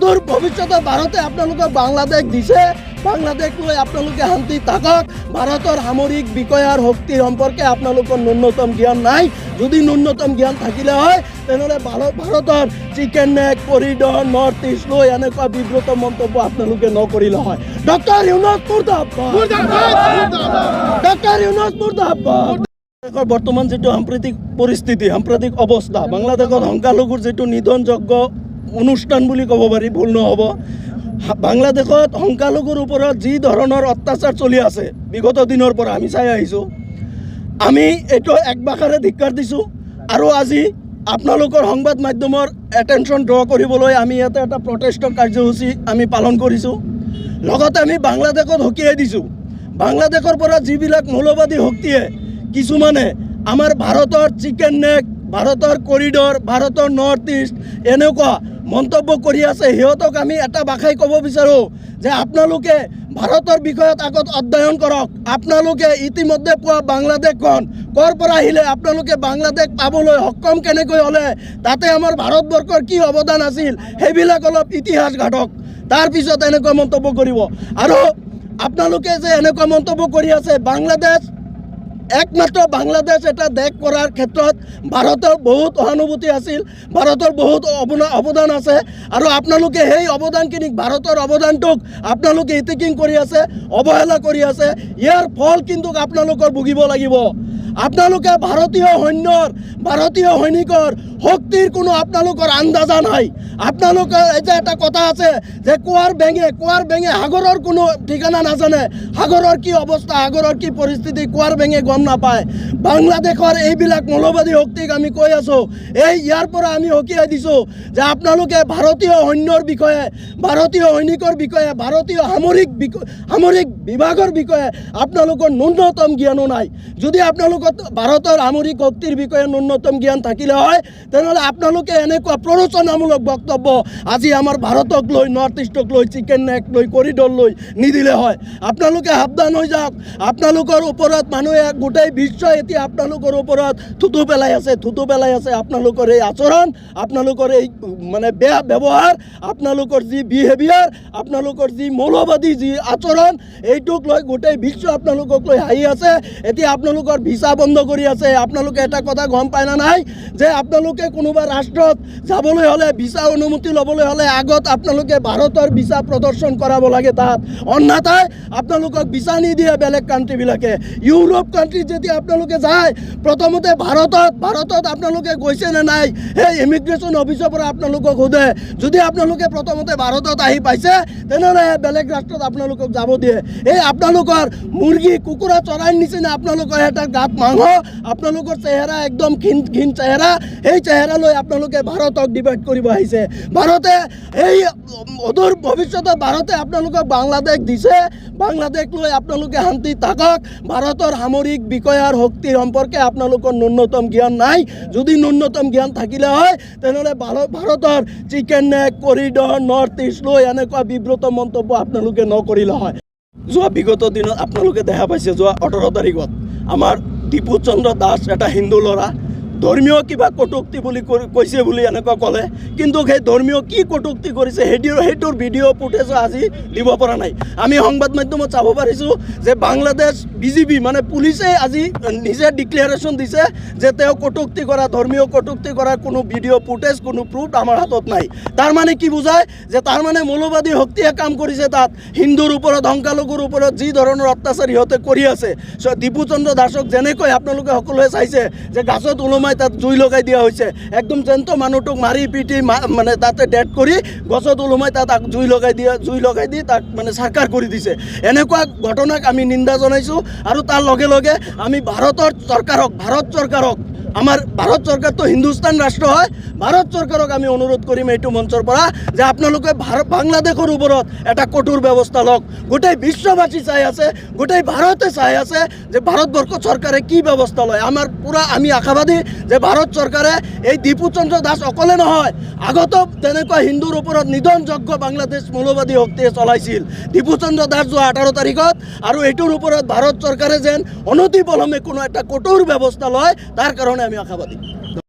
অদূৰ ভৱিষ্যতে ভাৰতে আপোনালোকক বাংলাদেশ দিছে। বাংলাদেশ লৈ আপোনালোকে শান্তি থাকক। ভাৰতৰ সামৰিক বিষয়াৰ শক্তি সম্পৰ্কে আপোনালোকৰ ন্যূনতম জ্ঞান নাই। যদি ন্যূনতম জ্ঞান থাকিলে হয় তেনেহ'লে ভাৰতৰ chicken neck corridor north east লৈ এনেকুৱা বিব্ৰত মন্তব্য আপোনালোকে নকৰিলে হয়। ডক্টৰ ইউনুছ মুৰ্দাবাদ, ডক্টৰ ইউনুছ মুৰ্দাবাদ। বৰ্তমান যিটো সাম্প্ৰতিক পৰিস্থিতি, সাম্প্ৰতিক অৱস্থা, বাংলাদেশত সংখ্যালঘুৰ যিটো নিধনযোগ্য অনুষ্ঠান বুলি ক'ব পাৰি, ভুল নহ'ব। বাংলাদেশত সংখ্যালঘুৰ ওপৰত যি ধৰণৰ অত্যাচাৰ চলি আছে বিগত দিনৰ পৰা আমি চাই আহিছোঁ। আমি এইটো একবাষাৰে ধিক্কাৰ দিছোঁ আৰু আজি আপোনালোকৰ সংবাদ মাধ্যমৰ এটেনশ্যন ড্ৰ কৰিবলৈ আমি ইয়াতে এটা প্ৰটেষ্টৰ কাৰ্যসূচী আমি পালন কৰিছোঁ। লগতে আমি বাংলাদেশত সকীয়াই দিছোঁ, বাংলাদেশৰ পৰা যিবিলাক মৌলবাদী শক্তিয়ে কিছুমানে আমাৰ ভাৰতৰ চিকেন নেক, ভাৰতৰ কৰিডৰ, ভাৰতৰ নৰ্থ ইষ্ট এনেকুৱা মন্তব্য কৰি আছে, সিহঁতক আমি এটা ভাষাই ক'ব বিচাৰোঁ যে আপোনালোকে ভাৰতৰ বিষয়ত আগত অধ্যয়ন কৰক। আপোনালোকে ইতিমধ্যে পোৱা বাংলাদেশখন ক'ৰ পৰা আহিলে, আপোনালোকে বাংলাদেশ পাবলৈ সক্ষম কেনেকৈ হ'লে, তাতে আমাৰ ভাৰতবৰ্ষৰ কি অৱদান আছিল সেইবিলাক অলপ ইতিহাস ঘাটক, তাৰপিছত এনেকুৱা মন্তব্য কৰিব। আৰু আপোনালোকে যে এনেকুৱা মন্তব্য কৰি আছে, বাংলাদেশ একমাত্ৰ বাংলাদেশ এটা দেশ কৰাৰ ক্ষেত্ৰত ভাৰতৰ বহুত সহানুভূতি আছিল, ভাৰতৰ বহুত অৱদান আছে। আৰু আপোনালোকে সেই অৱদানখিনিক, ভাৰতৰ অৱদানটোক আপোনালোকে ইতিকিং কৰি আছে, অৱহেলা কৰি আছে। ইয়াৰ ফল কিন্তু আপোনালোকৰ ভুগিব লাগিব। আপোনালোকে ভাৰতীয় সৈন্যৰ, ভাৰতীয় সৈনিকৰ শক্তিৰ কোনো আপোনালোকৰ আন্দাজা নাই। আপোনালোকৰ এই যে এটা কথা আছে যে কুঁৱাৰ বেঙে সাগৰৰ কোনো ঠিকনা নাজানে, সাগৰৰ কি অৱস্থা, সাগৰৰ কি পৰিস্থিতি কুঁৱাৰ বেঙে গম নাপায়। বাংলাদেশৰ এইবিলাক মৌলবাদী শক্তিক আমি কৈ আছোঁ, ইয়াৰ পৰা আমি সকীয়াই দিছোঁ যে আপোনালোকে ভাৰতীয় সৈন্যৰ বিষয়ে, ভাৰতীয় সৈনিকৰ বিষয়ে, ভাৰতীয় সামৰিক বিভাগৰ বিষয়ে আপোনালোকৰ ন্যূনতম জ্ঞানো নাই। যদি আপোনালোকৰ ভাৰতৰ সামৰিক শক্তিৰ বিষয়ে ন্যূনতম জ্ঞান থাকিলে হয় তেনেহ'লে আপোনালোকে এনেকুৱা প্ৰৰোচনামূলক বক্তব্য আজি আমাৰ ভাৰতক লৈ, নৰ্থ ইষ্টক লৈ, চিকেন নেক লৈ, কৰিডৰ লৈ নিদিলে হয়। আপোনালোকে সাৱধান হৈ যাওক। আপোনালোকৰ ওপৰত মানুহে, গোটেই বিশ্বই এতিয়া আপোনালোকৰ ওপৰত থুতু পেলাই আছে। আপোনালোকৰ এই আচৰণ, আপোনালোকৰ এই মানে বেয়া ব্যৱহাৰ, আপোনালোকৰ যি বিহেভিয়াৰ, আপোনালোকৰ যি মৌলবাদী যি আচৰণ, এইটোক লৈ গোটেই বিশ্ব আপোনালোকক লৈ হাঁহি আছে। এতিয়া আপোনালোকৰ ভিছা বন্ধ কৰি আছে। আপোনালোকে এটা কথা গম পায় না নাই যে আপোনালোকে কোনোবা ৰাষ্ট্ৰত যাবলৈ হ'লে, ভিছা অনুমতি ল'বলৈ হ'লে আগত আপোনালোকে ভাৰতৰ ভিছা প্ৰদৰ্শন কৰাব লাগে তাত, অন্যথাই আপোনালোকক ভিছা নিদিয়ে বেলেগ কাণ্ট্ৰিবিলাকে। ইউৰোপ কাণ্ট্ৰিত যেতিয়া আপোনালোকে যায়, প্ৰথমতে ভাৰতত আপোনালোকে গৈছে নে নাই সেই ইমিগ্ৰেশ্যন অফিচৰ পৰা আপোনালোকক সোধে। যদি আপোনালোকে প্ৰথমতে ভাৰতত আহি পাইছে তেনেহ'লে বেলেগ ৰাষ্ট্ৰত আপোনালোকক যাব দিয়ে। এই আপোনালোকৰ মুৰ্গী, কুকুৰা চৰাইৰ নিচিনা আপোনালোকৰ এটা গাত মাংস, আপোনালোকৰ চেহেৰা একদম ঘিন চেহেৰা, সেই চেহেৰা লৈ আপোনালোকে ভাৰতক ডিভাইড কৰিব আহিছে। ভাৰতে এই অদূৰ ভৱিষ্যতে ভাৰতে আপোনালোকক বাংলাদেশ দিছে। বাংলাদেশ লৈ আপোনালোকে শান্তি থাকক। ভাৰতৰ সামৰিক বিষয়াৰ শক্তি সম্পৰ্কে আপোনালোকৰ ন্যূনতম জ্ঞান নাই। যদি ন্যূনতম জ্ঞান থাকিলে হয় তেনেহ'লে ভাৰতৰ chicken neck, corridor, north east লৈ এনেকুৱা বিব্ৰত মন্তব্য আপোনালোকে নকৰিলে হয়। যোৱা বিগত দিনত আপোনালোকে দেখা পাইছে, যোৱা 18 তাৰিখত আমাৰ দীপু চন্দ্ৰ দাস, এটা হিন্দু ল'ৰা, ধৰ্মীয় কিবা কটুক্তি বুলি কৈছে বুলি এনেকুৱা ক'লে, কিন্তু সেই ধৰ্মীয় কি কটুক্তি কৰিছে সেইটোৰ ভিডিঅ' ফুটেজ আজি দিব পৰা নাই। আমি সংবাদ মাধ্যমত চাব পাৰিছোঁ যে বাংলাদেশ BJP মানে পুলিচে আজি নিজে ডিক্লেৰেশ্যন দিছে যে তেওঁ কটুক্তি কৰা, ধৰ্মীয় কটুক্তি কৰাৰ কোনো ভিডিঅ' ফুটেজ, কোনো প্ৰুফ আমাৰ হাতত নাই। তাৰমানে কি বুজায় যে তাৰমানে মৌলবাদী শক্তিয়ে কাম কৰিছে তাত। হিন্দুৰ ওপৰত, সংখ্যালঘুৰ ওপৰত যি ধৰণৰ অত্যাচাৰ সিহঁতে কৰি আছে। দীপু চন্দ্ৰ দাসক যেনেকৈ আপোনালোকে সকলোৱে চাইছে যে গাছত ওলমাই তাত জুই লগাই দিয়া হৈছে, একদম জেন্ত মানুহটোক মাৰি পিটি মানে তাতে ডেড কৰি গছত ওলমাই তাত জুই লগাই দি তাক মানে চাৰকাৰ কৰি দিছে। এনেকুৱা ঘটনাক আমি নিন্দা জনাইছোঁ। আৰু তাৰ লগে লগে আমি ভাৰত চৰকাৰক আমাৰ ভাৰত চৰকাৰটো হিন্দুস্তান ৰাষ্ট্ৰ হয়, ভাৰত চৰকাৰক আমি অনুৰোধ কৰিম এইটো মঞ্চৰ পৰা যে আপোনালোকে বাংলাদেশৰ ওপৰত এটা কঠোৰ ব্যৱস্থা লওক। গোটেই বিশ্ববাসী চাই আছে, গোটেই ভাৰতে চাই আছে যে ভাৰতবৰ্ষ চৰকাৰে কি ব্যৱস্থা লয়। আমি আশাবাদী যে ভাৰত চৰকাৰে এই দীপু চন্দ্ৰ দাস অকলে নহয়, আগতো তেনেকুৱা হিন্দুৰ ওপৰত নিধনযজ্ঞ বাংলাদেশ মৌলবাদী শক্তিয়ে চলাইছিল। দীপু চন্দ্ৰ দাস যোৱা 18 তাৰিখত, আৰু এইটোৰ ওপৰত ভাৰত চৰকাৰে যেন অনতিপলমে কোনো এটা কঠোৰ ব্যৱস্থা লয়, তাৰ কাৰণে আমি আশাবাদী।